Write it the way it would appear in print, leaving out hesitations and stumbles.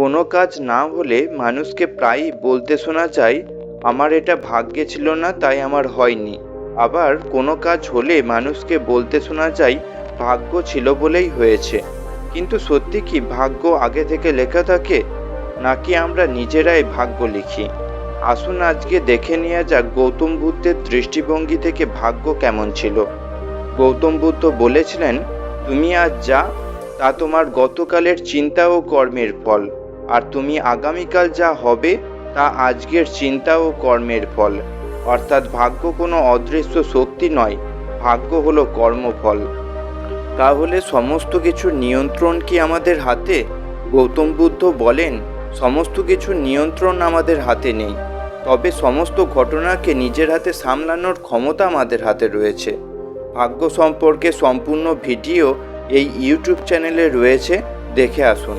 কোনো কাজ না হলে মানুষকে প্রায়ই বলতে শোনা যায়, আমার এটা ভাগ্যে ছিল না তাই আমার হয়নি। আবার কোনো কাজ হলে মানুষকে বলতে শোনা যায়, ভাগ্য ছিল বলেই হয়েছে। কিন্তু সত্যি কি ভাগ্য আগে থেকে লেখা থাকে, নাকি আমরা নিজেরাই ভাগ্য লিখি? আসুন আজকে দেখে নেওয়া যাক গৌতম বুদ্ধের দৃষ্টিভঙ্গি থেকে ভাগ্য কেমন ছিল। গৌতম বুদ্ধ বলেছিলেন, তুমি আজ যা, তা তোমার গতকালের চিন্তা ও কর্মের ফল, আর তুমি আগামীকাল যা হবে তা আজকের চিন্তা ও কর্মের ফল। অর্থাৎ ভাগ্য কোনো অদৃশ্য শক্তি নয়, ভাগ্য হলো কর্মফল। তাহলে সমস্ত কিছুর নিয়ন্ত্রণ কি আমাদের হাতে? গৌতম বুদ্ধ বলেন, সমস্ত কিছুর নিয়ন্ত্রণ আমাদের হাতে নেই, তবে সমস্ত ঘটনাকে নিজের হাতে সামলানোর ক্ষমতা আমাদের হাতে রয়েছে। ভাগ্য সম্পর্কে সম্পূর্ণ ভিডিও এই ইউটিউব চ্যানেলে রয়েছে, দেখে আসুন।